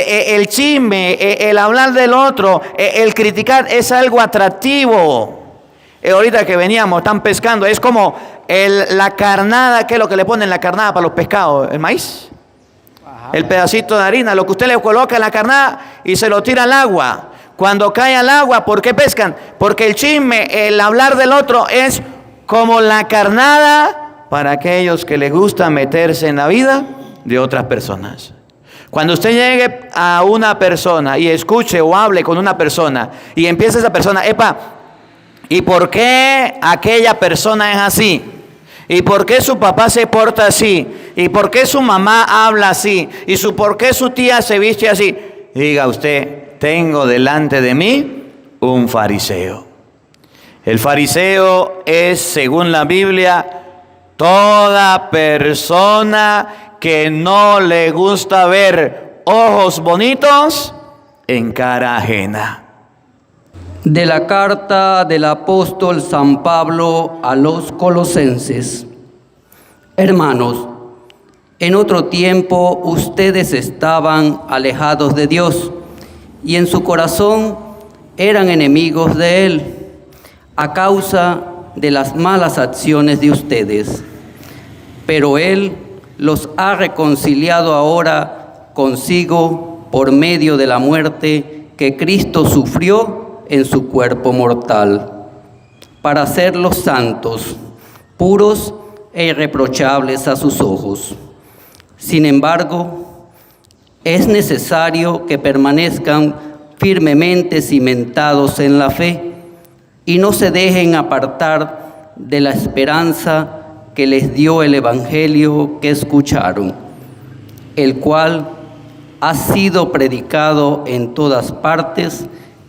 El chisme, el hablar del otro, el criticar es algo atractivo. Ahorita que veníamos, están pescando, es como la carnada. ¿Qué es lo que le ponen la carnada para los pescados? ¿El maíz? Ajá. El pedacito de harina, lo que usted le coloca en la carnada y se lo tira al agua. Cuando cae al agua, ¿por qué pescan? Porque el chisme, el hablar del otro es como la carnada para aquellos que les gusta meterse en la vida de otras personas. Cuando usted llegue a una persona y escuche o hable con una persona y empieza esa persona, ¿y por qué aquella persona es así? ¿Y por qué su papá se porta así? ¿Y por qué su mamá habla así? ¿Y por qué su tía se viste así? Diga usted, tengo delante de mí un fariseo. El fariseo es, según la Biblia, toda persona que no le gusta ver ojos bonitos en cara ajena. De la carta del apóstol San Pablo a los colosenses. Hermanos, en otro tiempo ustedes estaban alejados de Dios y en su corazón eran enemigos de Él a causa de las malas acciones de ustedes. Pero Él los ha reconciliado ahora consigo por medio de la muerte que Cristo sufrió en su cuerpo mortal, para hacerlos santos, puros e irreprochables a sus ojos. Sin embargo, es necesario que permanezcan firmemente cimentados en la fe y no se dejen apartar de la esperanza que les dio el Evangelio que escucharon, el cual ha sido predicado en todas partes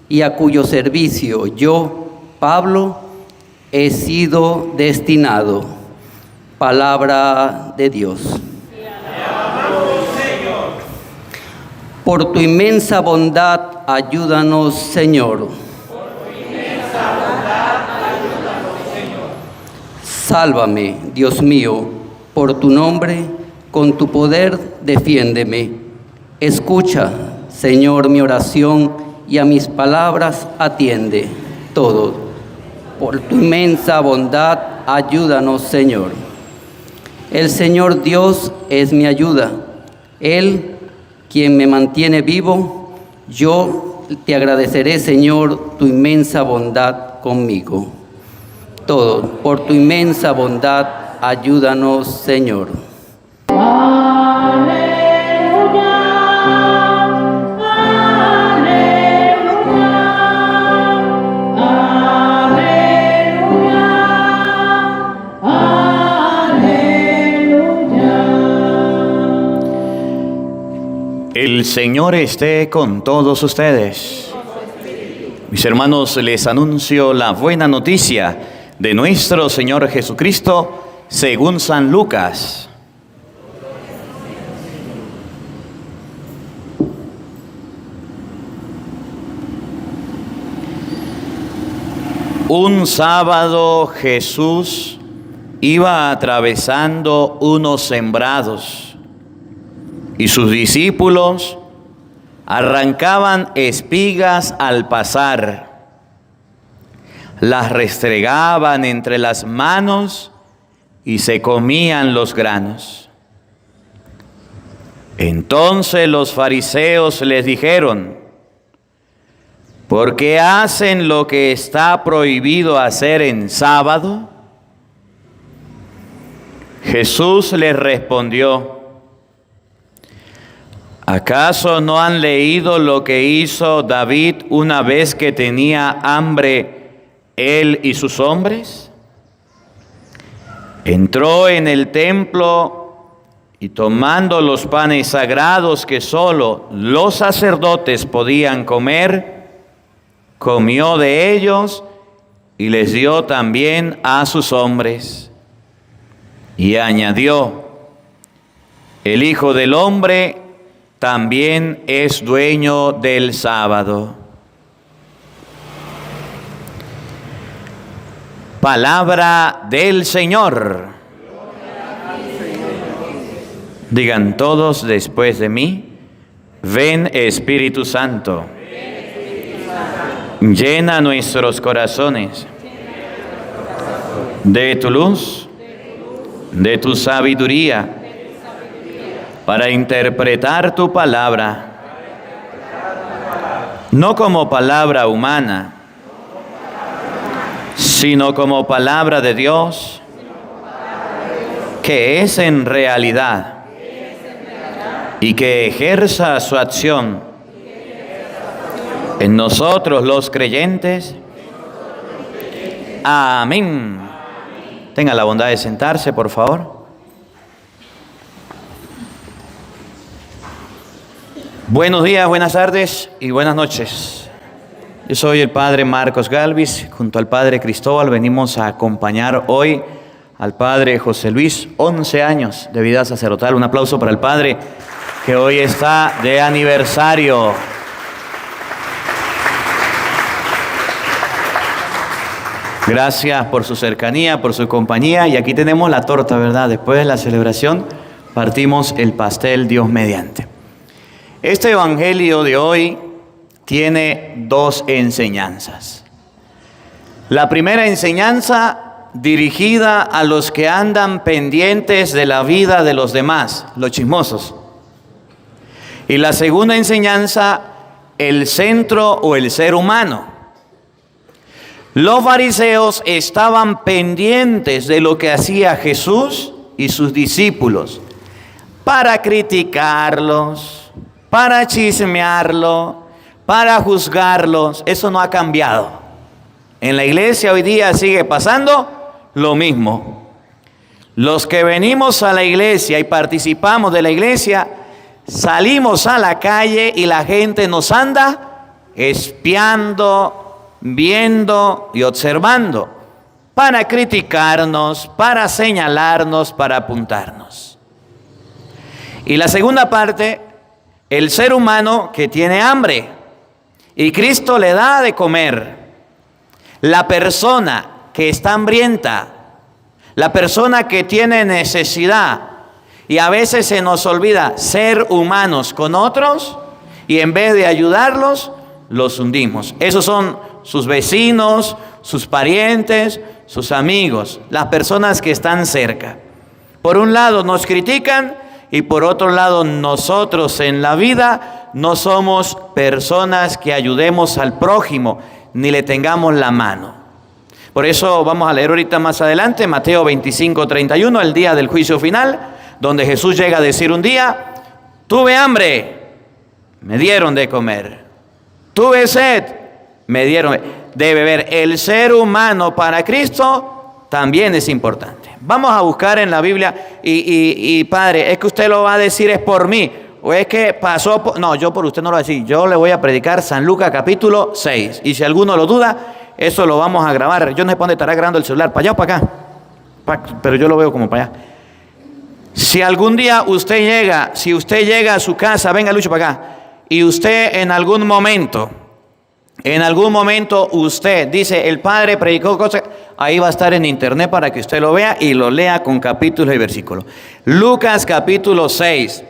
y a cuyo servicio yo, Pablo, he sido destinado. Palabra de Dios. Por tu inmensa bondad, ayúdanos, Señor. Sálvame, Dios mío, por tu nombre, con tu poder, defiéndeme. Escucha, Señor, mi oración y a mis palabras atiende todo. Por tu inmensa bondad, ayúdanos, Señor. El Señor Dios es mi ayuda. Él, quien me mantiene vivo, yo te agradeceré, Señor, tu inmensa bondad conmigo. Todo, por tu inmensa bondad, ayúdanos, Señor. El Señor esté con todos ustedes. Mis hermanos, les anuncio la buena noticia de nuestro Señor Jesucristo según San Lucas. Un sábado Jesús iba atravesando unos sembrados y sus discípulos arrancaban espigas al pasar, las restregaban entre las manos y se comían los granos. Entonces los fariseos les dijeron: ¿por qué hacen lo que está prohibido hacer en sábado? Jesús les respondió: ¿acaso no han leído lo que hizo David una vez que tenía hambre, él y sus hombres? Entró en el templo y tomando los panes sagrados que solo los sacerdotes podían comer, comió de ellos y les dio también a sus hombres. Y añadió: el Hijo del Hombre también es dueño del sábado. Palabra del Señor. Digan todos después de mí: Ven Espíritu Santo. Llena nuestros corazones de tu luz, de tu sabiduría, para interpretar tu palabra, no como palabra humana, sino como palabra de Dios, que es en realidad y que ejerza su acción en nosotros los creyentes. Amén. Tenga la bondad de sentarse, por favor. Buenos días, buenas tardes y buenas noches. Yo soy el Padre Marcos Galvis. Junto al Padre Cristóbal venimos a acompañar hoy al Padre José Luis, 11 años de vida sacerdotal. Un aplauso para el Padre, que hoy está de aniversario. Gracias por su cercanía, por su compañía. Y aquí tenemos la torta, ¿verdad? Después de la celebración partimos el pastel, Dios mediante. Este evangelio de hoy tiene dos enseñanzas. La primera enseñanza dirigida a los que andan pendientes de la vida de los demás, los chismosos. Y la segunda enseñanza, el centro o el ser humano. Los fariseos estaban pendientes de lo que hacía Jesús y sus discípulos para criticarlos, para chismearlo, para juzgarlos. Eso no ha cambiado. En la iglesia hoy día sigue pasando lo mismo. Los que venimos a la iglesia y participamos de la iglesia, salimos a la calle y la gente nos anda espiando, viendo y observando para criticarnos, para señalarnos, para apuntarnos. Y la segunda parte, el ser humano que tiene hambre y Cristo le da de comer. La persona que está hambrienta, la persona que tiene necesidad, y a veces se nos olvida ser humanos con otros y en vez de ayudarlos, los hundimos. Esos son sus vecinos, sus parientes, sus amigos, las personas que están cerca. Por un lado nos critican y por otro lado nosotros en la vida no somos personas que ayudemos al prójimo ni le tengamos la mano. Por eso vamos a leer ahorita más adelante Mateo 25:31, el día del juicio final, donde Jesús llega a decir un día: tuve hambre, me dieron de comer. Tuve sed, me dieron de beber. El ser humano para Cristo también es importante. Vamos a buscar en la Biblia y Padre, es que usted lo va a decir es por mí, o es que pasó por... No, yo por usted no lo voy a decir. Yo le voy a predicar San Lucas capítulo 6. Y si alguno lo duda, eso lo vamos a grabar. Yo no sé para dónde estará grabando el celular, para allá o para acá. Pero yo lo veo como para allá. Si algún día usted llega a su casa, venga Lucho para acá, y usted en algún momento usted dice, el Padre predicó cosas, ahí va a estar en internet para que usted lo vea y lo lea con capítulos y versículos. Lucas capítulo 6,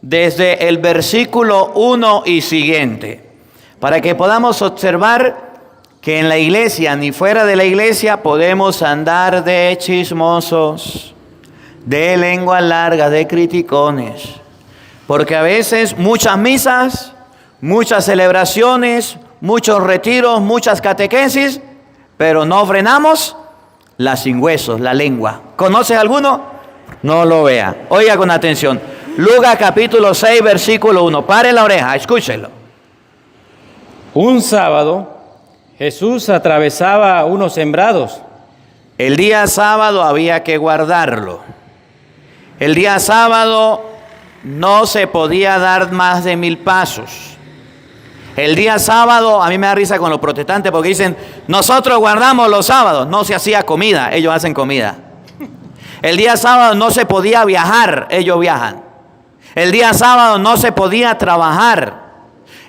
desde el versículo 1 y siguiente, para que podamos observar que en la iglesia ni fuera de la iglesia podemos andar de chismosos, de lengua larga, de criticones, porque a veces muchas misas, muchas celebraciones, muchos retiros, muchas catequesis, pero no frenamos la sin huesos, la lengua. ¿Conoce alguno? No lo vea. Oiga con atención. Lucas capítulo 6, versículo 1. Pare la oreja, escúchelo. Un sábado, Jesús atravesaba unos sembrados. El día sábado había que guardarlo. El día sábado no se podía dar más de 1000 pasos. El día sábado, a mí me da risa con los protestantes porque dicen, nosotros guardamos los sábados. No se hacía comida, ellos hacen comida. El día sábado no se podía viajar, ellos viajan. El día sábado no se podía trabajar.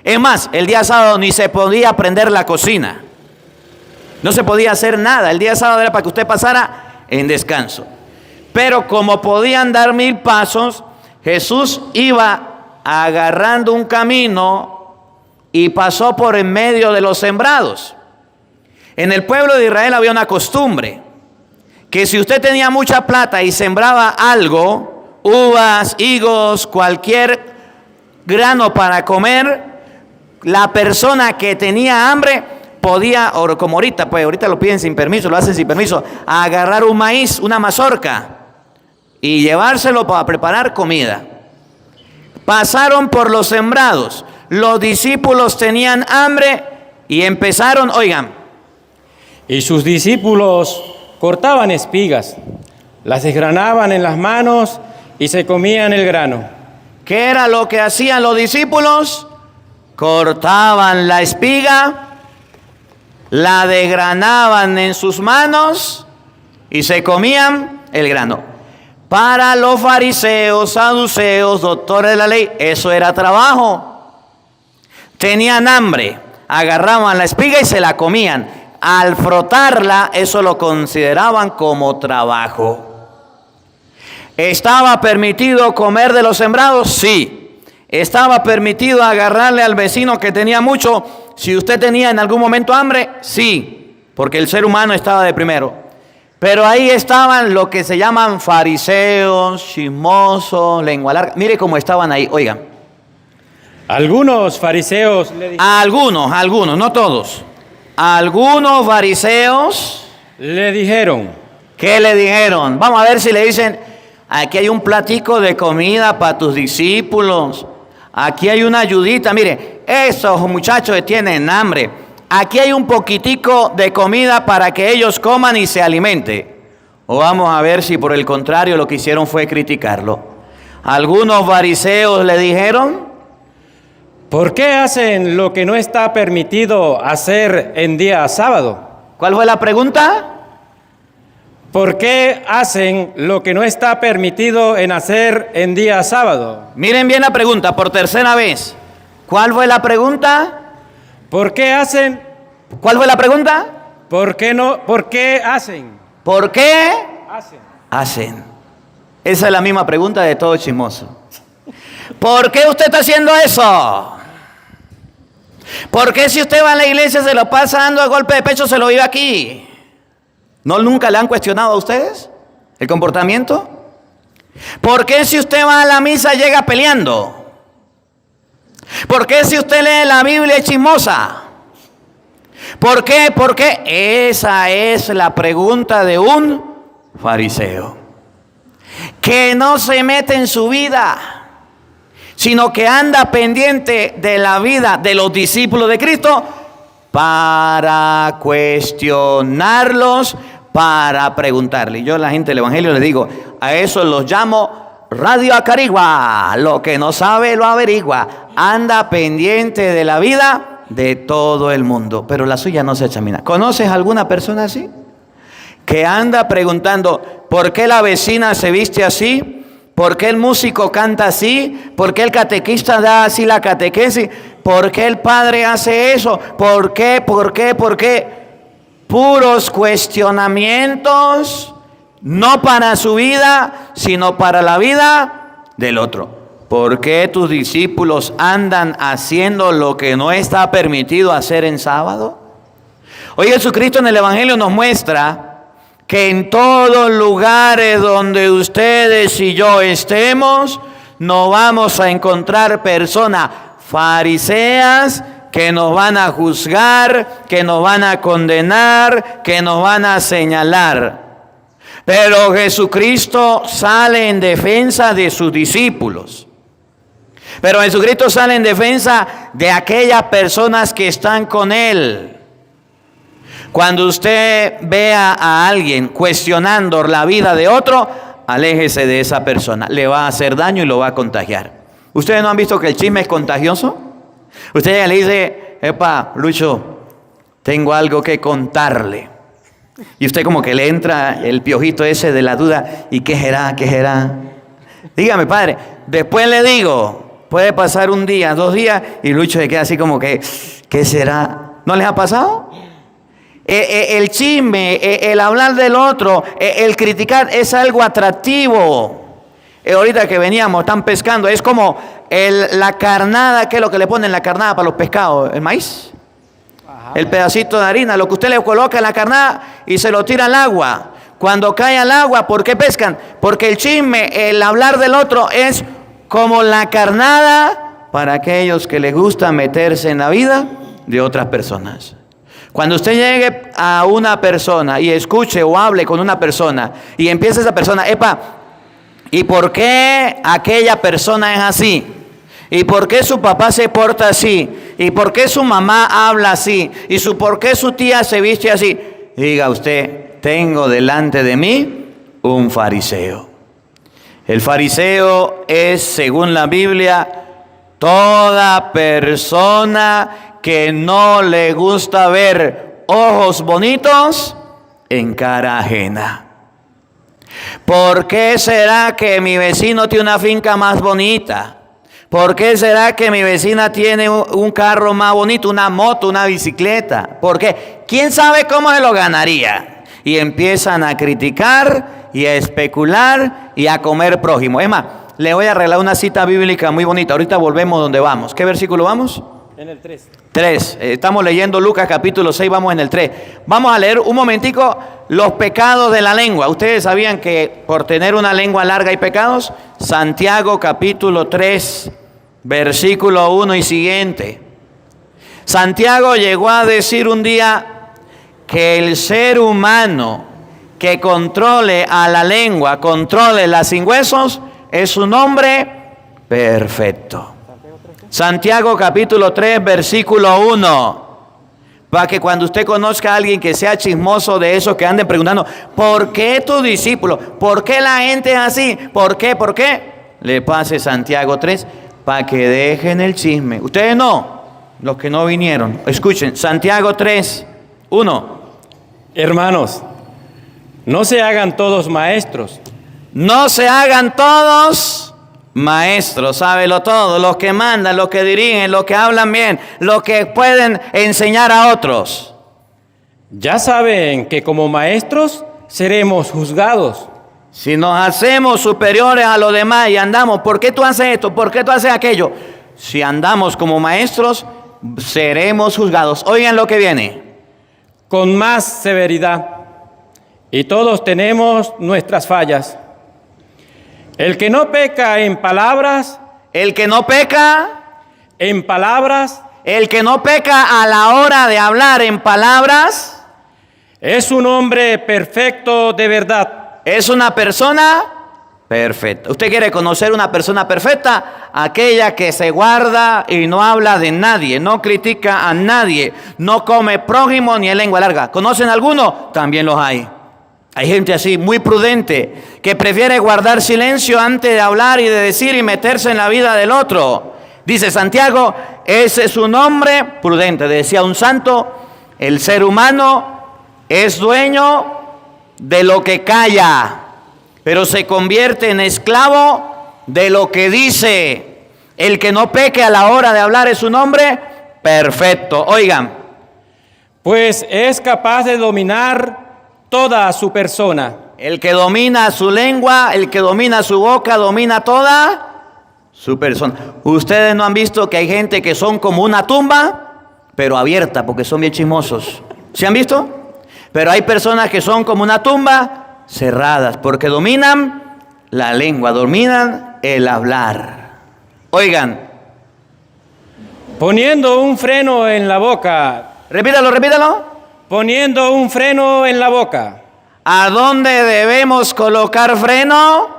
Es más, el día sábado ni se podía prender la cocina. No se podía hacer nada. El día sábado era para que usted pasara en descanso. Pero como podían dar 1000 pasos, Jesús iba agarrando un camino y pasó por en medio de los sembrados. En el pueblo de Israel había una costumbre, que si usted tenía mucha plata y sembraba algo, uvas, higos, cualquier grano para comer, la persona que tenía hambre podía, o como ahorita, pues ahorita lo piden sin permiso, lo hacen sin permiso, agarrar un maíz, una mazorca, y llevárselo para preparar comida. Pasaron por los sembrados, los discípulos tenían hambre y empezaron, oigan. Y sus discípulos cortaban espigas, las desgranaban en las manos y se comían el grano. ¿Qué era lo que hacían los discípulos? Cortaban la espiga, la desgranaban en sus manos y se comían el grano. Para los fariseos, saduceos, doctores de la ley, eso era trabajo. Tenían hambre, agarraban la espiga y se la comían. Al frotarla, eso lo consideraban como trabajo. ¿Estaba permitido comer de los sembrados? Sí. ¿Estaba permitido agarrarle al vecino que tenía mucho? Si usted tenía en algún momento hambre, sí, porque el ser humano estaba de primero. Pero ahí estaban lo que se llaman fariseos, chismosos, lengua larga. Mire cómo estaban ahí, oigan. Algunos fariseos le dijeron, Algunos, no todos. Algunos fariseos le dijeron, ¿qué le dijeron? Vamos a ver si le dicen, aquí hay un platico de comida para tus discípulos. Aquí hay una ayudita, mire, esos muchachos que tienen hambre. Aquí hay un poquitico de comida para que ellos coman y se alimenten. O vamos a ver si por el contrario lo que hicieron fue criticarlo. Algunos fariseos le dijeron, ¿por qué hacen lo que no está permitido hacer en día sábado? ¿cuál fue la pregunta? ¿Por qué hacen lo que no está permitido en hacer en día sábado? Miren bien la pregunta por tercera vez. ¿Cuál fue la pregunta? ¿Por qué hacen? ¿Cuál fue la pregunta? ¿Por qué no? ¿Por qué hacen? ¿Por qué Hacen. hacen? Esa es la misma pregunta de todo chismoso. ¿Por qué usted está haciendo eso? ¿Por qué si usted va a la iglesia se lo pasa dando a golpe de pecho, se lo vive aquí? ¿No nunca le han cuestionado a ustedes el comportamiento? ¿Por qué si usted va a la misa llega peleando? ¿Por qué si usted lee la Biblia es chismosa? ¿Por qué? ¿Por qué? Esa es la pregunta de un fariseo que no se mete en su vida, sino que anda pendiente de la vida de los discípulos de Cristo para cuestionarlos, para preguntarle. Yo a la gente del Evangelio les digo, a eso los llamo Radio Acarigua, lo que no sabe lo averigua. Anda pendiente de la vida de todo el mundo, pero la suya no se examina. ¿Conoces alguna persona así? Que anda preguntando, ¿por qué la vecina se viste así? ¿Por qué el músico canta así? ¿Por qué el catequista da así la catequesis? ¿Por qué el padre hace eso? ¿Por qué? ¿Por qué? ¿Por qué? Puros cuestionamientos. No para su vida, sino para la vida del otro. ¿Por qué tus discípulos andan haciendo lo que no está permitido hacer en sábado? Hoy Jesucristo en el Evangelio nos muestra que en todos lugares donde ustedes y yo estemos, no vamos a encontrar personas fariseas que nos van a juzgar, que nos van a condenar, que nos van a señalar. Pero Jesucristo sale en defensa de sus discípulos. Pero Jesucristo sale en defensa de aquellas personas que están con Él. Cuando usted vea a alguien cuestionando la vida de otro, aléjese de esa persona. Le va a hacer daño y lo va a contagiar. ¿Ustedes no han visto que el chisme es contagioso? Usted ya le dice, epa, Lucho, tengo algo que contarle. Y usted como que le entra el piojito ese de la duda. ¿Y qué será? ¿Qué será? Dígame, padre. Después le digo, puede pasar un día, 2 días, y Lucho se queda así como que, ¿qué será? ¿No les ha pasado? El chisme, el hablar del otro, el criticar es algo atractivo. Ahorita que veníamos, están pescando, es como la carnada, ¿qué es lo que le ponen la carnada para los pescados? ¿El maíz? El pedacito de harina, lo que usted le coloca en la carnada y se lo tira al agua. Cuando cae al agua, ¿por qué pescan? Porque el chisme, el hablar del otro es como la carnada para aquellos que les gusta meterse en la vida de otras personas. Cuando usted llegue a una persona y escuche o hable con una persona y empieza esa persona, epa, ¿y por qué aquella persona es así? ¿Y por qué su papá se porta así? ¿Y por qué su mamá habla así? ¿Y por qué su tía se viste así? Diga usted, tengo delante de mí un fariseo. El fariseo es, según la Biblia, toda persona que no le gusta ver ojos bonitos en cara ajena. ¿Por qué será que mi vecino tiene una finca más bonita? ¿Por qué será que mi vecina tiene un carro más bonito, una moto, una bicicleta? ¿Por qué? ¿Quién sabe cómo se lo ganaría? Y empiezan a criticar y a especular y a comer prójimo. Es más, le voy a arreglar una cita bíblica muy bonita. Ahorita volvemos donde vamos. ¿Qué versículo vamos? En el 3. 3. Estamos leyendo Lucas capítulo 6, vamos en el 3. Vamos a leer un momentico los pecados de la lengua. Ustedes sabían que por tener una lengua larga hay pecados. Santiago capítulo 3, versículo 1 y siguiente. Santiago llegó a decir un día que el ser humano que controle a la lengua, controle la sin huesos, es un hombre perfecto. Santiago capítulo 3, versículo 1. Para que cuando usted conozca a alguien que sea chismoso de esos que anden preguntando, ¿por qué tu discípulo? ¿Por qué la gente es así? ¿Por qué? ¿Por qué? Le pase Santiago 3 para que dejen el chisme. Ustedes no, los que no vinieron. Escuchen, Santiago 3, 1. Hermanos, no se hagan todos maestros. No se hagan todos maestros, sábelo todo, los que mandan, los que dirigen, los que hablan bien, los que pueden enseñar a otros. Ya saben que como maestros seremos juzgados. Si nos hacemos superiores a los demás y andamos, ¿por qué tú haces esto? ¿Por qué tú haces aquello? Si andamos como maestros, seremos juzgados. Oigan lo que viene. Con más severidad. Y todos tenemos nuestras fallas. El que no peca en palabras, El que no peca, el que no peca a la hora de hablar en palabras, es un hombre perfecto de verdad. es una persona perfecta. ¿Usted quiere conocer una persona perfecta? Aquella que se guarda y no habla de nadie, no critica a nadie, no come prójimo ni en lengua larga. ¿Conocen alguno? También los hay. Hay gente así, muy prudente, que prefiere guardar silencio antes de hablar y de decir y meterse en la vida del otro. Dice Santiago, ese es un hombre prudente. Decía un santo, el ser humano es dueño de lo que calla, pero se convierte en esclavo de lo que dice. El que no peque a la hora de hablar es un hombre perfecto. Oigan, Pues es capaz de dominar toda su persona. el que domina su lengua, el que domina su boca, domina toda su persona. Ustedes no han visto que hay gente que son como una tumba, pero abierta, porque son bien chismosos. ¿Se han visto? Pero hay personas que son como una tumba, cerradas, porque dominan la lengua, dominan el hablar. Oigan, Poniendo un freno en la boca. repítalo. Poniendo un freno en la boca. ¿A dónde debemos colocar freno?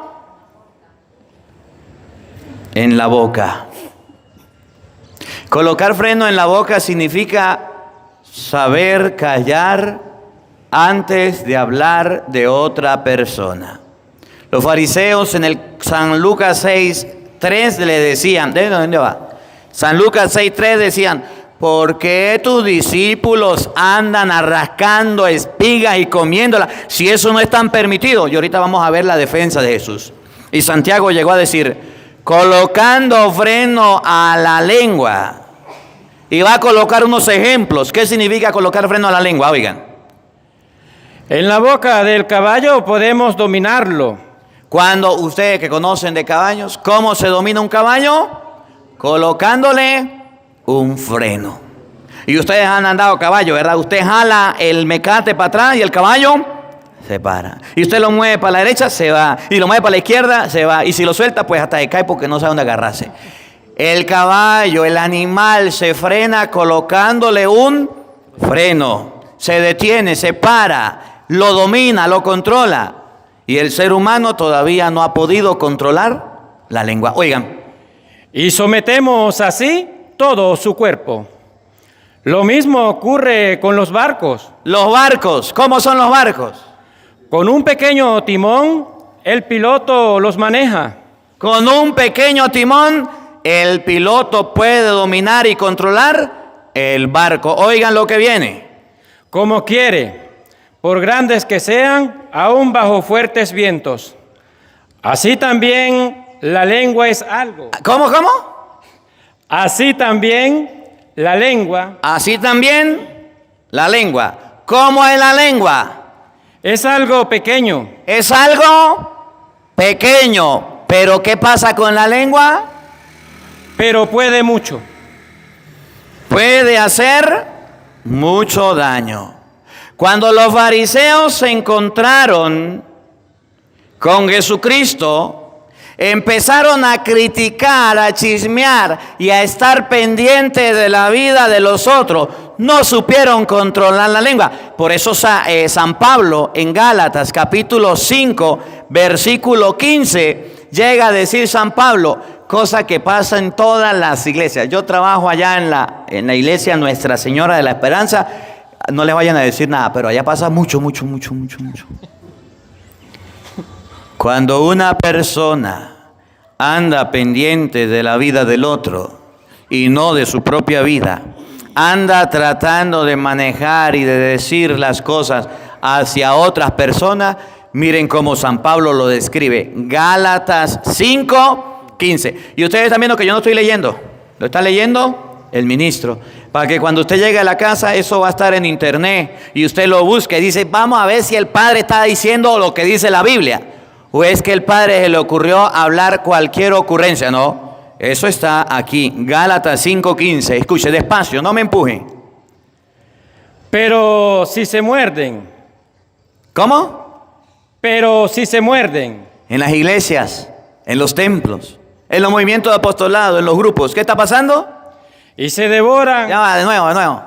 En la boca. Colocar freno en la boca significa saber callar antes de hablar de otra persona. Los fariseos en el San Lucas 6, 3 le decían, ¿de dónde va? San Lucas 6, 3 decían, ¿por qué tus discípulos andan arrascando espigas y comiéndolas si eso no es tan permitido? Y ahorita vamos a ver la defensa de Jesús. Y Santiago llegó a decir, colocando freno a la lengua. Y va a colocar unos ejemplos. ¿Qué significa colocar freno a la lengua? Oigan. En la boca del caballo podemos dominarlo. Cuando ustedes que conocen de caballos, ¿cómo se domina un caballo? Colocándole un freno. Y ustedes han andado a caballo, ¿verdad? Usted jala el mecate para atrás y el caballo se para. Y usted lo mueve para la derecha, se va. Y lo mueve para la izquierda, se va. Y si lo suelta, pues hasta se cae porque no sabe dónde agarrarse. El caballo, el animal, se frena colocándole un freno. Se detiene, se para, lo domina, lo controla. Y el ser humano todavía no ha podido controlar la lengua. Oigan. Y sometemos así todo su cuerpo. Lo mismo ocurre con los barcos. Los barcos, ¿cómo son los barcos? Con un pequeño timón, el piloto los maneja. Con un pequeño timón, el piloto puede dominar y controlar el barco. Oigan lo que viene. Como quiere, por grandes que sean, aún bajo fuertes vientos. Así también la lengua es algo. ¿Cómo? Así también la lengua. Así también la lengua. ¿Cómo es la lengua? Es algo pequeño. Es algo pequeño. ¿Pero qué pasa con la lengua? Pero puede mucho. Puede hacer mucho daño. Cuando los fariseos se encontraron con Jesucristo, empezaron a criticar, a chismear y a estar pendientes de la vida de los otros. No supieron controlar la lengua. Por eso San Pablo en Gálatas capítulo 5, versículo 15, llega a decir San Pablo, cosa que pasa en todas las iglesias. Yo trabajo allá en la iglesia Nuestra Señora de la Esperanza. No les vayan a decir nada, pero allá pasa mucho. Cuando una persona anda pendiente de la vida del otro y no de su propia vida, anda tratando de manejar y de decir las cosas hacia otras personas, miren cómo San Pablo lo describe. Gálatas 5:15. Y ustedes están viendo que yo no estoy leyendo. ¿Lo está leyendo? El ministro. Para que cuando usted llegue a la casa, eso va a estar en internet y usted lo busque y dice, vamos a ver si el padre está diciendo lo que dice la Biblia. ¿O es que el padre se le ocurrió hablar cualquier ocurrencia? No, eso está aquí, Gálatas 5:15. Escuche, despacio, no me empuje. Pero si se muerden. ¿Cómo? Pero si se muerden. En las iglesias, en los templos, en los movimientos de apostolado, en los grupos. ¿Qué está pasando? Y se devoran. Ya va, de nuevo.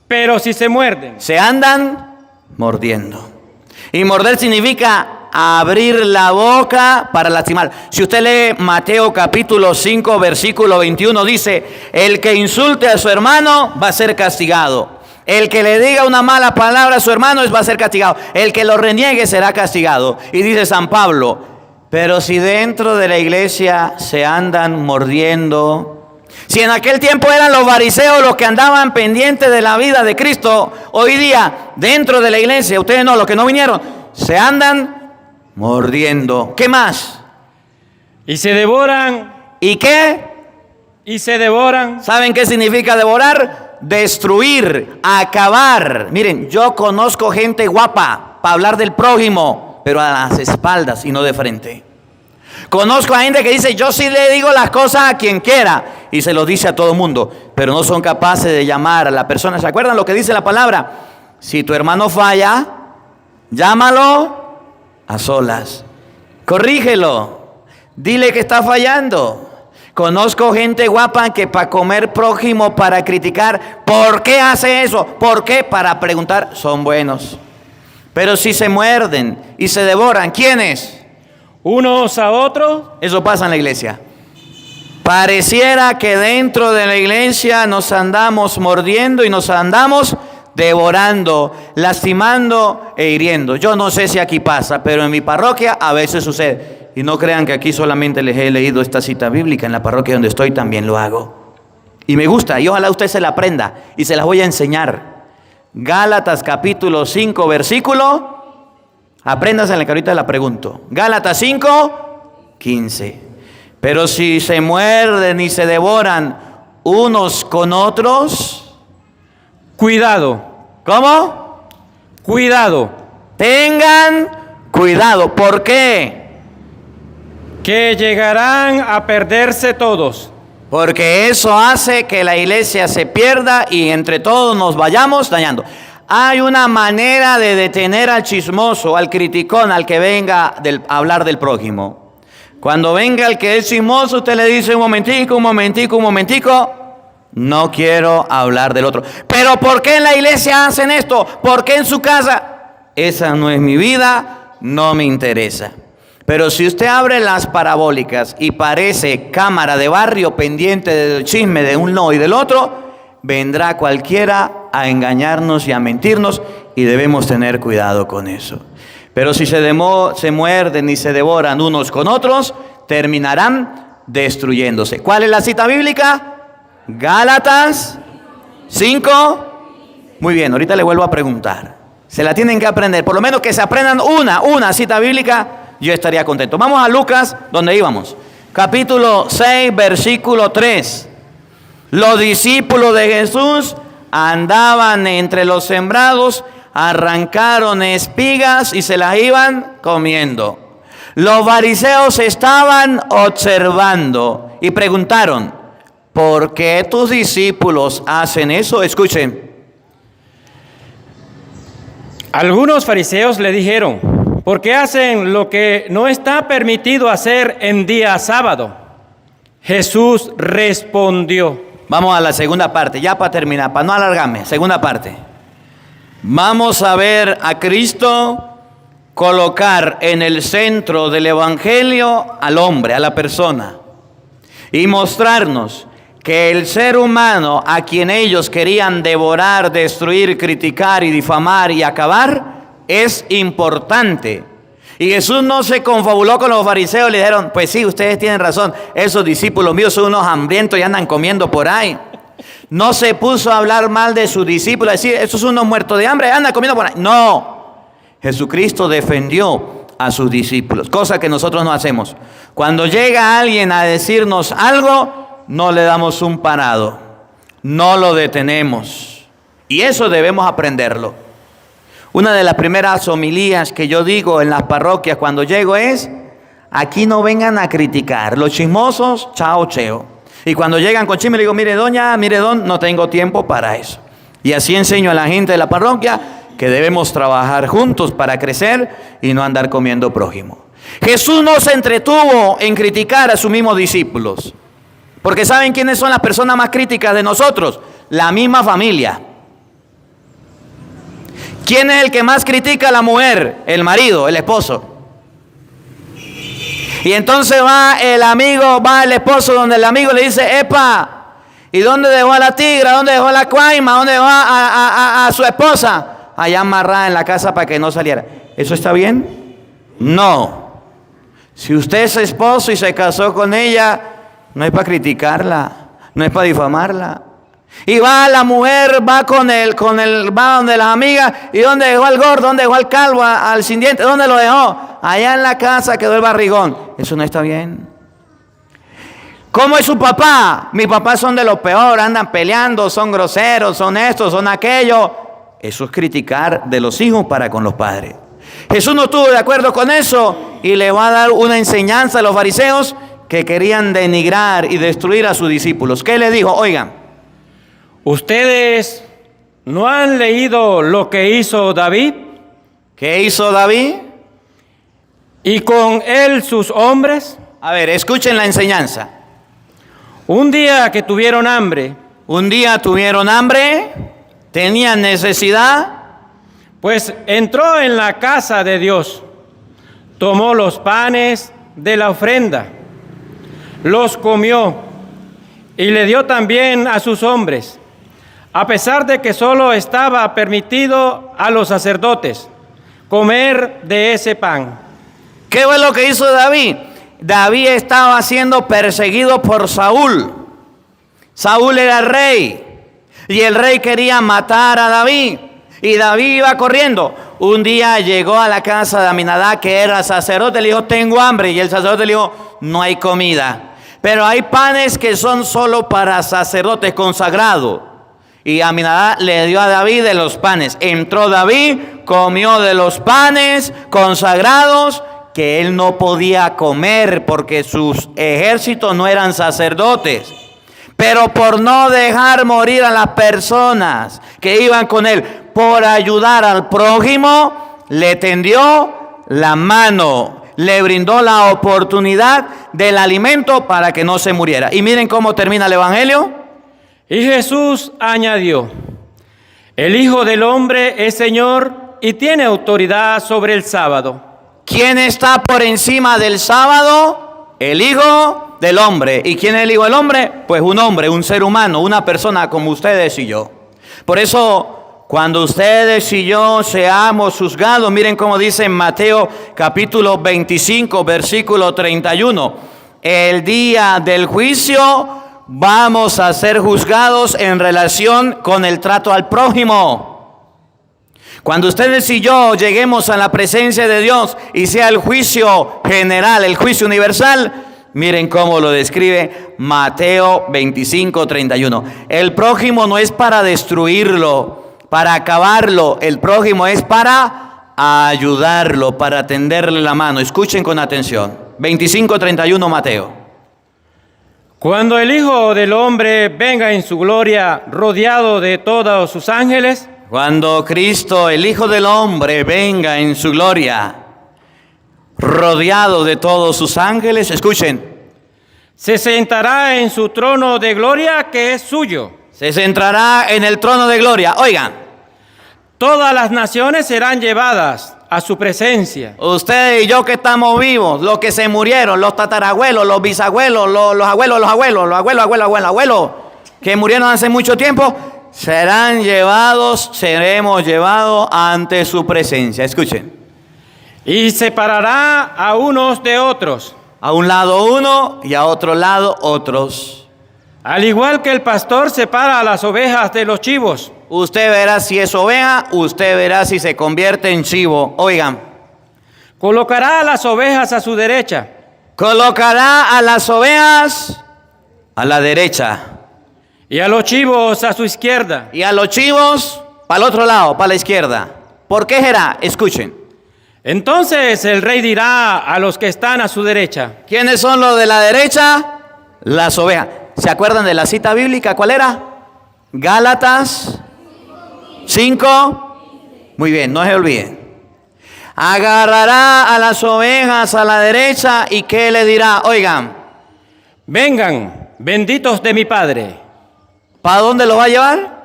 Pero si se muerden. Se andan mordiendo. Y morder significa abrir la boca para lastimar. Si usted lee Mateo capítulo 5 versículo 21, dice, el que insulte a su hermano va a ser castigado. El que le diga una mala palabra a su hermano va a ser castigado. El que lo reniegue será castigado. Y dice San Pablo, pero si dentro de la iglesia se andan mordiendo, si en aquel tiempo eran los fariseos los que andaban pendientes de la vida de Cristo, hoy día dentro de la iglesia, ustedes no, los que no vinieron, se andan mordiendo. ¿Qué más? Y se devoran. ¿Y qué? Y se devoran. ¿Saben qué significa devorar? Destruir, acabar. Miren, yo conozco gente guapa para hablar del prójimo, pero a las espaldas y no de frente. Conozco a gente que dice, yo sí le digo las cosas a quien quiera, y se lo dice a todo mundo, pero no son capaces de llamar a la persona. ¿Se acuerdan lo que dice la palabra? Si tu hermano falla, llámalo a solas, corrígelo, dile que está fallando. Conozco gente guapa que para comer prójimo, para criticar, ¿por qué hace eso? ¿Por qué? Para preguntar, son buenos. Pero si se muerden y se devoran, ¿quiénes? Unos a otros. Eso pasa en la iglesia. Pareciera que dentro de la iglesia nos andamos mordiendo y nos andamos devorando, lastimando e hiriendo. Yo no sé si aquí pasa, pero en mi parroquia a veces sucede. Y no crean que aquí solamente les he leído esta cita bíblica, en la parroquia donde estoy también lo hago. Y me gusta, y ojalá usted se la aprenda, y se las voy a enseñar. Gálatas capítulo 5, versículo, apréndasela que ahorita la pregunto. Gálatas 5:15. Pero si se muerden y se devoran unos con otros, cuidado. ¿Cómo? Cuidado. Tengan cuidado. ¿Por qué? que llegarán a perderse todos. Porque eso hace que la iglesia se pierda y entre todos nos vayamos dañando. Hay una manera de detener al chismoso, al criticón, al que venga a hablar del prójimo. Cuando venga el que es chismoso, usted le dice un momentico, no quiero hablar del otro. Pero ¿por qué en la iglesia hacen esto? ¿Por qué en su casa? Esa no es mi vida, no me interesa. Pero si usted abre las parabólicas y parece cámara de barrio pendiente del chisme de uno y del otro, vendrá cualquiera a engañarnos y a mentirnos y debemos tener cuidado con eso. Pero si se muerden y se devoran unos con otros, terminarán destruyéndose. ¿Cuál es la cita bíblica? Gálatas 5. Muy bien, ahorita le vuelvo a preguntar. Se la tienen que aprender, por lo menos que se aprendan una cita bíblica, yo estaría contento. Vamos a Lucas, donde íbamos. Capítulo 6, versículo 3. Los discípulos de Jesús andaban entre los sembrados, arrancaron espigas y se las iban comiendo. Los fariseos estaban observando y preguntaron: ¿por qué tus discípulos hacen eso? Escuchen. Algunos fariseos le dijeron: ¿por qué hacen lo que no está permitido hacer en día sábado? Jesús respondió. Vamos a la segunda parte, ya para terminar, para no alargarme. Segunda parte. Vamos a ver a Cristo colocar en el centro del evangelio al hombre, a la persona, y mostrarnos que el ser humano a quien ellos querían devorar, destruir, criticar y difamar y acabar es importante. Y Jesús no se confabuló con los fariseos, le dijeron: pues sí, ustedes tienen razón, esos discípulos míos son unos hambrientos y andan comiendo por ahí. No se puso a hablar mal de sus discípulos, a decir: esos son unos muertos de hambre, andan comiendo por ahí. No, Jesucristo defendió a sus discípulos, cosa que nosotros no hacemos. Cuando llega alguien a decirnos algo, no le damos un parado, no lo detenemos. Y eso debemos aprenderlo. Una de las primeras homilías que yo digo en las parroquias cuando llego es: aquí no vengan a criticar. Los chismosos, chao, cheo. Y cuando llegan con chisme, le digo: mire doña, mire don, no tengo tiempo para eso. Y así enseño a la gente de la parroquia que debemos trabajar juntos para crecer y no andar comiendo prójimo. Jesús no se entretuvo en criticar a sus mismos discípulos. Porque ¿saben quiénes son las personas más críticas de nosotros? La misma familia. ¿Quién es el que más critica a la mujer? El marido, el esposo. Y entonces va el amigo, va el esposo donde el amigo le dice: epa, ¿y dónde dejó a la tigra? ¿Dónde dejó a la cuaima? ¿Dónde dejó a su esposa? Allá amarrada en la casa para que no saliera. ¿Eso está bien? No. Si usted es esposo y se casó con ella, no es para criticarla, no es para difamarla. Y va la mujer, va va donde las amigas. ¿Y dónde dejó al gordo? ¿Dónde dejó al calvo, al sin diente? ¿Dónde lo dejó? Allá en la casa quedó el barrigón. Eso no está bien. ¿Cómo es su papá? Mis papás son de lo peor, andan peleando, son groseros, son estos, son aquello. Eso es criticar de los hijos para con los padres. Jesús no estuvo de acuerdo con eso y le va a dar una enseñanza a los fariseos que querían denigrar y destruir a sus discípulos. ¿Qué le dijo? Oigan, ¿ustedes no han leído lo que hizo David? ¿qué hizo David? Y con él sus hombres. A ver, escuchen la enseñanza. Un día que tuvieron hambre. Un día tuvieron hambre, tenían necesidad. Pues entró en la casa de Dios, tomó los panes de la ofrenda, los comió y le dio también a sus hombres, a pesar de que solo estaba permitido a los sacerdotes comer de ese pan. ¿Qué fue lo que hizo David? David estaba siendo perseguido por Saúl. Saúl era rey y el rey quería matar a David. Y David iba corriendo. Un día llegó a la casa de Aminadab, que era sacerdote, le dijo: tengo hambre. Y el sacerdote le dijo: no hay comida, pero hay panes que son solo para sacerdotes consagrados. Y Aminadab le dio a David de los panes. Entró David, comió de los panes consagrados que él no podía comer porque sus ejércitos no eran sacerdotes. Pero por no dejar morir a las personas que iban con él, por ayudar al prójimo, le tendió la mano, le brindó la oportunidad del alimento para que no se muriera. Y miren cómo termina el Evangelio. Y Jesús añadió: el Hijo del Hombre es Señor y tiene autoridad sobre el sábado. ¿Quién está por encima del sábado? El Hijo del Hombre. ¿Y quién es el Hijo del Hombre? Pues un hombre, un ser humano, una persona como ustedes y yo. Por eso, cuando ustedes y yo seamos juzgados, miren cómo dice en Mateo capítulo 25, versículo 31. El día del juicio vamos a ser juzgados en relación con el trato al prójimo. Cuando ustedes y yo lleguemos a la presencia de Dios y sea el juicio general, el juicio universal, miren cómo lo describe Mateo 25, 31. El prójimo no es para destruirlo, para acabarlo. El prójimo es para ayudarlo, para tenderle la mano. Escuchen con atención. 25, 31 Mateo. Cuando el Hijo del Hombre venga en su gloria, rodeado de todos sus ángeles, Cuando Cristo, el Hijo del Hombre, venga en su gloria, rodeado de todos sus ángeles, escuchen, se sentará en su trono de gloria que es suyo. se sentará en el trono de gloria. Oigan, Todas las naciones serán llevadas a su presencia. usted y yo que estamos vivos, los que se murieron, los tatarabuelos, los bisabuelos, los abuelos, que murieron hace mucho tiempo, seremos llevados ante su presencia. Escuchen. Y separará a unos de otros. A un lado uno y a otro lado otros. Al igual que el pastor separa a las ovejas de los chivos. Usted verá si es oveja, usted verá si se convierte en chivo. Oigan, Colocará a las ovejas a su derecha colocará a las ovejas a la derecha y a los chivos a su izquierda. y a los chivos para el otro lado, para la izquierda. ¿Por qué será? Escuchen. Entonces el rey dirá a los que están a su derecha: ¿Quiénes son los de la derecha? Las ovejas. ¿Se acuerdan de la cita bíblica? ¿Cuál era? Gálatas 5. Muy bien, no se olviden. Agarrará a las ovejas a la derecha y ¿qué le dirá? Oigan, vengan, benditos de mi Padre. ¿para dónde los va a llevar?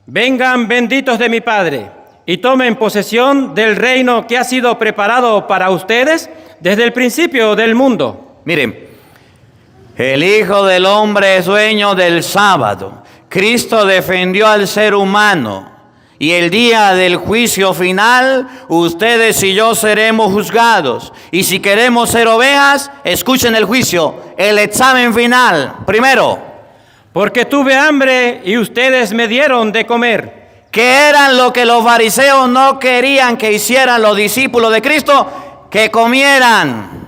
Vengan, benditos de mi Padre, y tomen posesión del reino que ha sido preparado para ustedes desde el principio del mundo. Miren, el Hijo del Hombre es dueño del sábado. Cristo defendió al ser humano. Y el día del juicio final, ustedes y yo seremos juzgados. Y si queremos ser ovejas, escuchen el juicio, el examen final. Primero, Porque tuve hambre y ustedes me dieron de comer. ¿qué eran lo que los fariseos no querían que hicieran los discípulos de Cristo? Que comieran.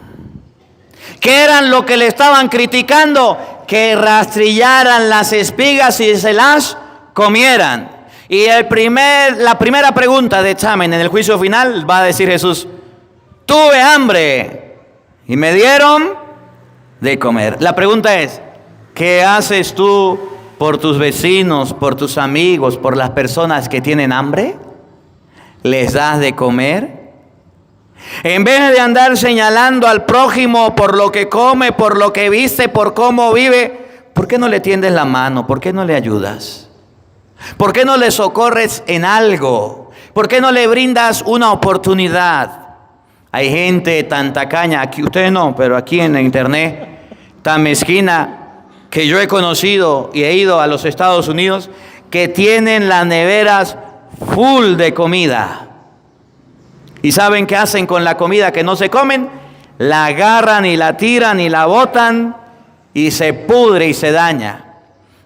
¿Qué eran lo que le estaban criticando? Que rastrillaran las espigas y se las comieran. Y la primera pregunta de examen en el juicio final va a decir Jesús: tuve hambre y me dieron de comer. La pregunta es: ¿qué haces tú por tus vecinos, por tus amigos, por las personas que tienen hambre? ¿Les das de comer? En vez de andar señalando al prójimo por lo que come, por lo que viste, por cómo vive, ¿por qué no le tiendes la mano? ¿Por qué no le ayudas? ¿Por qué no le socorres en algo? ¿Por qué no le brindas una oportunidad? Hay gente tan tacaña, aquí ustedes no, pero aquí en la internet, tan mezquina, que yo he conocido y he ido a los Estados Unidos, que tienen las neveras full de comida. ¿Y saben qué hacen con la comida que no se comen? La agarran y la tiran y la botan y se pudre y se daña.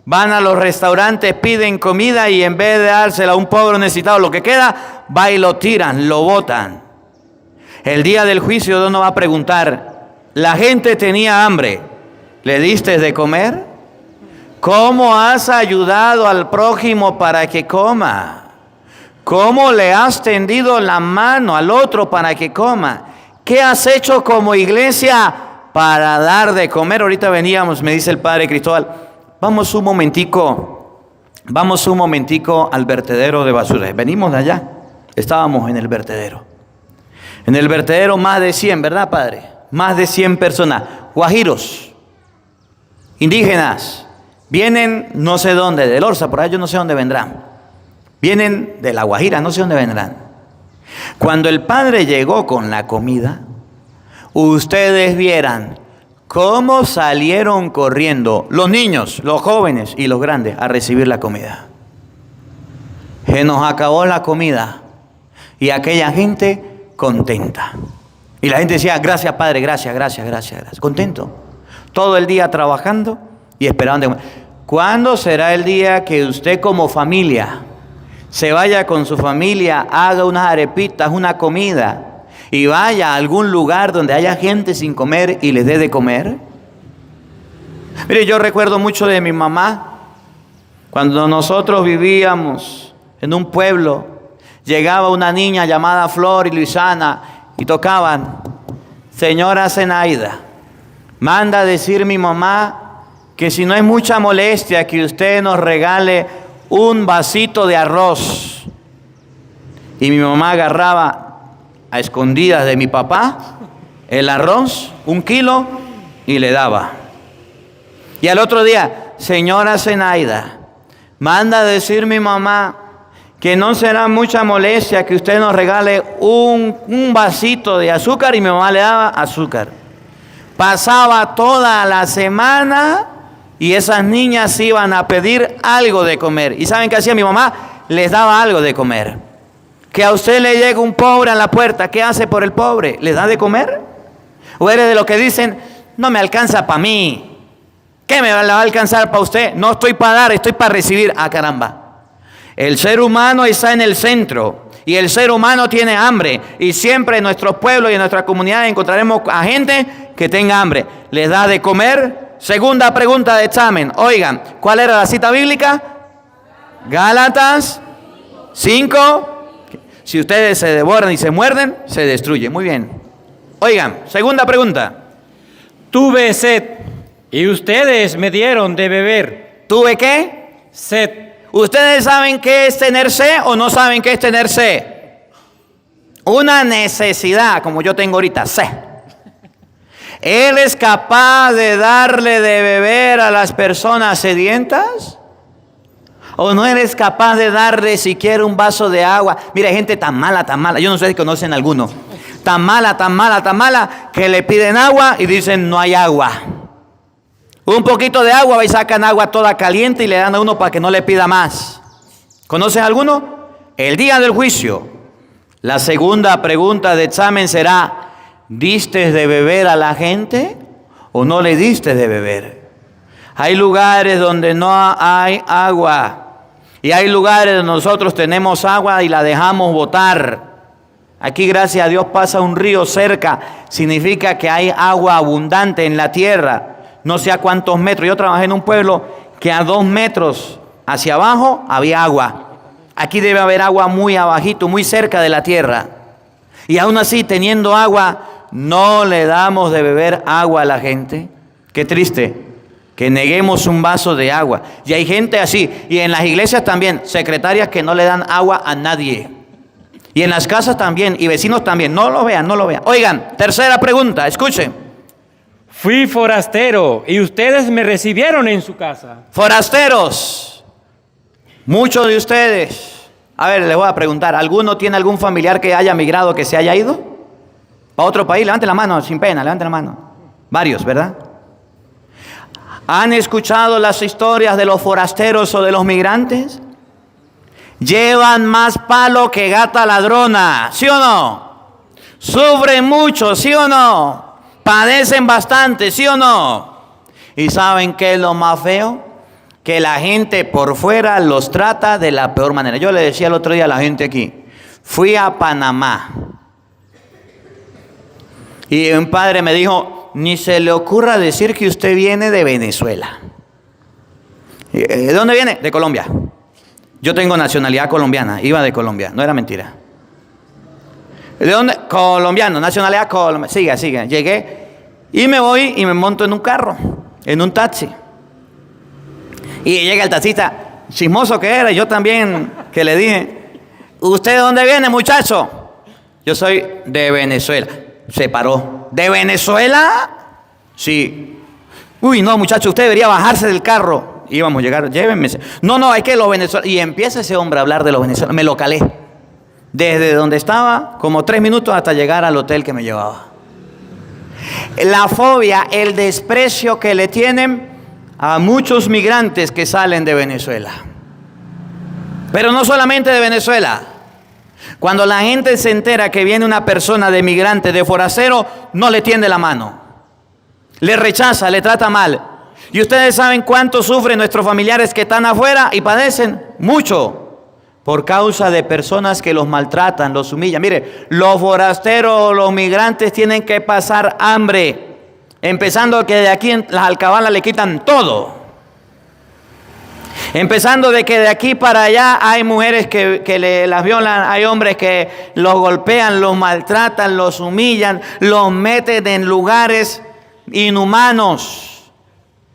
Van a los restaurantes, piden comida y en vez de dársela a un pobre necesitado, lo que queda, va y lo tiran, lo botan. El día del juicio Dios nos va a preguntar: la gente tenía hambre, ¿le diste de comer? ¿Cómo has ayudado al prójimo para que coma? ¿Cómo le has tendido la mano al otro para que coma? ¿Qué has hecho como iglesia para dar de comer? Ahorita veníamos, me dice el padre Cristóbal, vamos un momentico al vertedero de basura. Venimos de allá, estábamos en el vertedero. En el vertedero más de 100, ¿verdad, padre? Más de 100 personas, guajiros, indígenas, vienen no sé dónde, del Orza, por ahí yo no sé dónde vendrán. Vienen de La Guajira, no sé dónde vendrán. Cuando el padre llegó con la comida, ustedes vieran cómo salieron corriendo los niños, los jóvenes y los grandes a recibir la comida. Se nos acabó la comida y aquella gente contenta. Y la gente decía, gracias padre, gracias. Contento. Todo el día trabajando y esperando. ¿Cuándo será el día que usted como familia se vaya con su familia, haga unas arepitas, una comida y vaya a algún lugar donde haya gente sin comer y les dé de comer? Mire, yo recuerdo mucho de mi mamá. Cuando nosotros vivíamos en un pueblo, llegaba una niña llamada Flor y Luisana y tocaban, señora Zenaida, manda a decir mi mamá que si no es mucha molestia que usted nos regale un vasito de arroz. Y mi mamá agarraba a escondidas de mi papá el arroz, 1 kilo, y le daba. Y al otro día, señora Zenaida, manda a decir mi mamá que no será mucha molestia que usted nos regale un vasito de azúcar, y mi mamá le daba azúcar. Pasaba toda la semana y esas niñas iban a pedir algo de comer. ¿Y saben qué hacía mi mamá? Les daba algo de comer. Que a usted le llega un pobre a la puerta, ¿qué hace por el pobre? ¿Le da de comer? ¿O eres de los que dicen, no me alcanza para mí? ¿Qué me va a alcanzar para usted? No estoy para dar, estoy para recibir. Ah, caramba. El ser humano está en el centro y el ser humano tiene hambre. Y siempre en nuestros pueblos y en nuestras comunidades encontraremos a gente que tenga hambre. ¿Les da de comer? Segunda pregunta de examen. Oigan, ¿cuál era la cita bíblica? Gálatas 5. Si ustedes se devoran y se muerden, se destruye. Muy bien. Oigan, segunda pregunta. Tuve sed y ustedes me dieron de beber. ¿Tuve qué? Sed. ¿Ustedes saben qué es tener sed o no saben qué es tener sed? Una necesidad, como yo tengo ahorita, sed. ¿Él es capaz de darle de beber a las personas sedientas? ¿O no eres capaz de darle siquiera un vaso de agua? Mira, hay gente tan mala. Yo no sé si conocen alguno. Tan mala, que le piden agua y dicen no hay agua. Un poquito de agua y sacan agua toda caliente y le dan a uno para que no le pida más. ¿Conoces alguno? El día del juicio, la segunda pregunta de examen será, ¿diste de beber a la gente o no le diste de beber? Hay lugares donde no hay agua y hay lugares donde nosotros tenemos agua y la dejamos botar. Aquí, gracias a Dios, pasa un río cerca. Significa que hay agua abundante en la tierra. No sé a cuántos metros. Yo trabajé en un pueblo que a 2 metros hacia abajo había agua. Aquí debe haber agua muy abajito, muy cerca de la tierra. Y aún así, teniendo agua, no le damos de beber agua a la gente. Qué triste que neguemos un vaso de agua. Y hay gente así. Y en las iglesias también, secretarias que no le dan agua a nadie. Y en las casas también, y vecinos también. No lo vean. Oigan, tercera pregunta, escuchen. Fui forastero y ustedes me recibieron en su casa. Forasteros, muchos de ustedes. A ver, les voy a preguntar, ¿alguno tiene algún familiar que haya migrado, que se haya ido a otro país? Levanten la mano, sin pena, levanten la mano. Varios, ¿verdad? ¿Han escuchado las historias de los forasteros o de los migrantes? Llevan más palo que gata ladrona, ¿sí o no? Sufren mucho, ¿sí o no? Padecen bastante, ¿sí o no? ¿Y saben qué es lo más feo? Que la gente por fuera los trata de la peor manera. Yo le decía el otro día a la gente aquí, fui a Panamá y un padre me dijo, ni se le ocurra decir que usted viene de Venezuela. ¿De dónde viene? De Colombia. Yo tengo nacionalidad colombiana, iba de Colombia, no era mentira. ¿De dónde? colombiano, nacionalidad colombiana. Siga. Llegué y me voy y me monto en un carro, en un taxi. Y llega el taxista, chismoso que era, yo también, que le dije, ¿usted de dónde viene, muchacho? Yo soy de Venezuela. Se paró. ¿De Venezuela? Sí. Uy, no, muchacho, usted debería bajarse del carro. Íbamos a llegar, llévenme. No, es que los venezolanos. Y empieza ese hombre a hablar de los venezolanos. Me lo calé. Desde donde estaba, como 3 minutos hasta llegar al hotel que me llevaba. La fobia, el desprecio que le tienen a muchos migrantes que salen de Venezuela. Pero no solamente de Venezuela. Cuando la gente se entera que viene una persona de migrante, de forastero, no le tiende la mano. Le rechaza, le trata mal. Y ustedes saben cuánto sufren nuestros familiares que están afuera y padecen mucho por causa de personas que los maltratan, los humillan. Mire, los forasteros, los migrantes tienen que pasar hambre. Empezando que de aquí en las alcabalas le quitan todo. Empezando de que de aquí para allá hay mujeres que las violan, hay hombres que los golpean, los maltratan, los humillan, los meten en lugares inhumanos.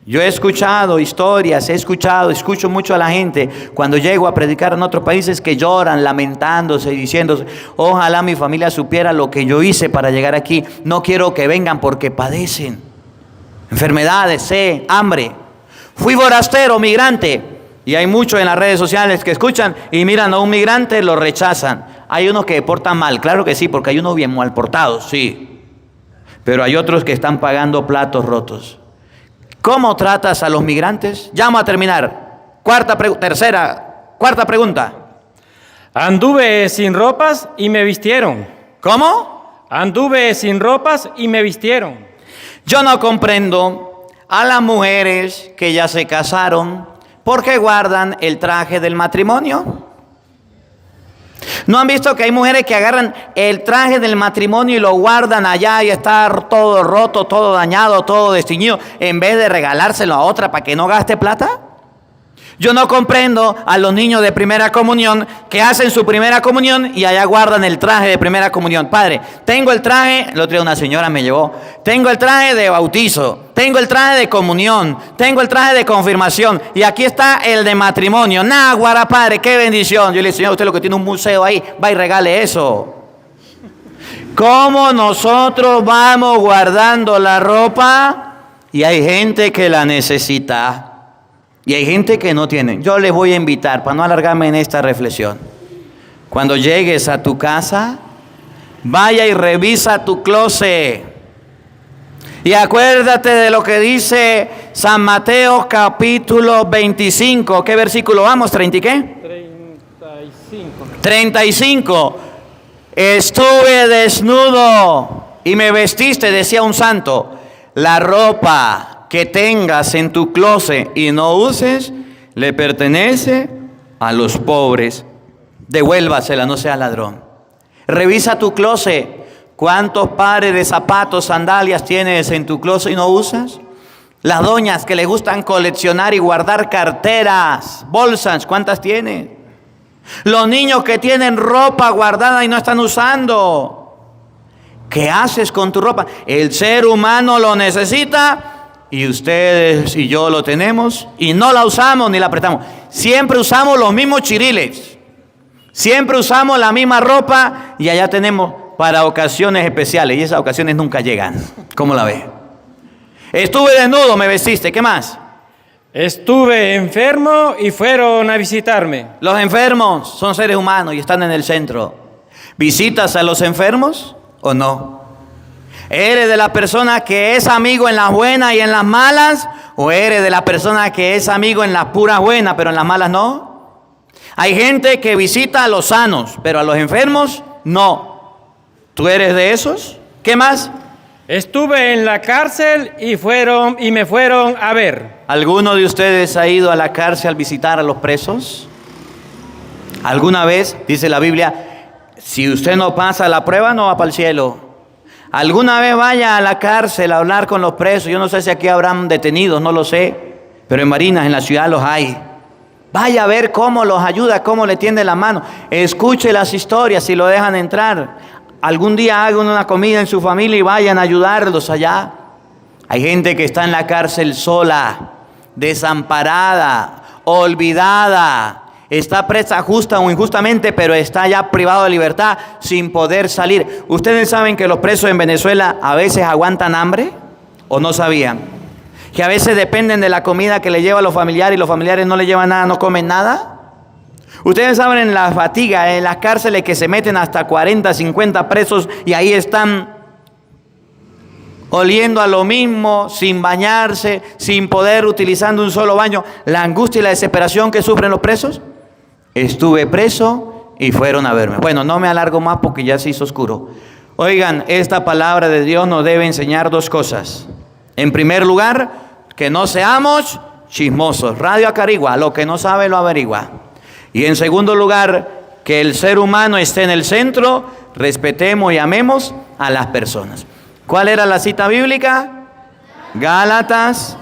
Yo he escuchado historias, escucho mucho a la gente cuando llego a predicar en otros países que lloran, lamentándose y diciendo, ojalá mi familia supiera lo que yo hice para llegar aquí. No quiero que vengan porque padecen enfermedades, sed, hambre. Fui forastero, migrante. Y hay muchos en las redes sociales que escuchan y miran a un migrante, lo rechazan. Hay unos que portan mal, claro que sí, porque hay unos bien mal portados, sí. Pero hay otros que están pagando platos rotos. ¿Cómo tratas a los migrantes? Ya vamos a terminar. Cuarta pregunta. Anduve sin ropas y me vistieron. ¿Cómo? Anduve sin ropas y me vistieron. Yo no comprendo a las mujeres que ya se casaron, ¿por qué guardan el traje del matrimonio? ¿No han visto que hay mujeres que agarran el traje del matrimonio y lo guardan allá y está todo roto, todo dañado, todo desteñido, en vez de regalárselo a otra para que no gaste plata? Yo no comprendo a los niños de primera comunión que hacen su primera comunión y allá guardan el traje de primera comunión. Padre, tengo el traje, el otro día una señora me llevó, tengo el traje de bautizo, tengo el traje de comunión, tengo el traje de confirmación y aquí está el de matrimonio. Náguara, padre, qué bendición. Yo le dije, señor, usted lo que tiene un museo ahí, va y regale eso. ¿Cómo nosotros vamos guardando la ropa y hay gente que la necesita? Y hay gente que no tiene. Yo les voy a invitar, para no alargarme en esta reflexión. Cuando llegues a tu casa, vaya y revisa tu closet. Y acuérdate de lo que dice San Mateo capítulo 25. ¿Qué versículo vamos? ¿30 y qué? 35. Estuve desnudo y me vestiste, decía un santo. La ropa que tengas en tu closet y no uses, le pertenece a los pobres. Devuélvasela, no seas ladrón. Revisa tu closet. ¿Cuántos pares de zapatos, sandalias tienes en tu closet y no usas? Las doñas que les gustan coleccionar y guardar carteras, bolsas, ¿cuántas tienen? Los niños que tienen ropa guardada y no están usando. ¿Qué haces con tu ropa? El ser humano lo necesita. Y ustedes y yo lo tenemos y no la usamos ni la prestamos. Siempre usamos los mismos chiriles. Siempre usamos la misma ropa y allá tenemos para ocasiones especiales y esas ocasiones nunca llegan. ¿Cómo la ve? Estuve desnudo, me vestiste. ¿Qué más? Estuve enfermo y fueron a visitarme. Los enfermos son seres humanos y están en el centro. ¿Visitas a los enfermos o no? ¿Eres de la persona que es amigo en las buenas y en las malas? ¿O eres de la persona que es amigo en las puras buenas pero en las malas no? Hay gente que visita a los sanos, pero a los enfermos no. ¿Tú eres de esos? ¿Qué más? Estuve en la cárcel y me fueron a ver. ¿Alguno de ustedes ha ido a la cárcel a visitar a los presos? ¿Alguna vez? Dice la Biblia, si usted no pasa la prueba no va para el cielo. ¿Alguna vez vaya a la cárcel a hablar con los presos? Yo no sé si aquí habrán detenidos, no lo sé, pero en Barinas, en la ciudad los hay. Vaya a ver cómo los ayuda, cómo le tiende la mano. Escuche las historias si lo dejan entrar. algún día hagan una comida en su familia y vayan a ayudarlos allá. Hay gente que está en la cárcel sola, desamparada, olvidada. Está presa justa o injustamente, pero está ya privado de libertad sin poder salir. ¿Ustedes saben que los presos en Venezuela a veces aguantan hambre? ¿O no sabían? Que a veces dependen de la comida que le lleva a los familiares y los familiares no le llevan nada, no comen nada. Ustedes saben en la fatiga, en las cárceles que se meten hasta 40, 50 presos y ahí están oliendo a lo mismo, sin bañarse, sin poder utilizando un solo baño. La angustia y la desesperación que sufren los presos. Estuve preso y fueron a verme. Bueno, no me alargo más porque ya se hizo oscuro. Oigan, esta palabra de Dios nos debe enseñar dos cosas. En primer lugar, que no seamos chismosos. Radio Acarigua, lo que no sabe lo averigua. Y en segundo lugar, que el ser humano esté en el centro, respetemos y amemos a las personas. ¿Cuál era la cita bíblica? Gálatas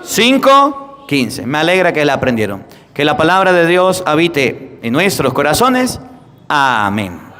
5:15. Me alegra que la aprendieron. Que la palabra de Dios habite en nuestros corazones. Amén.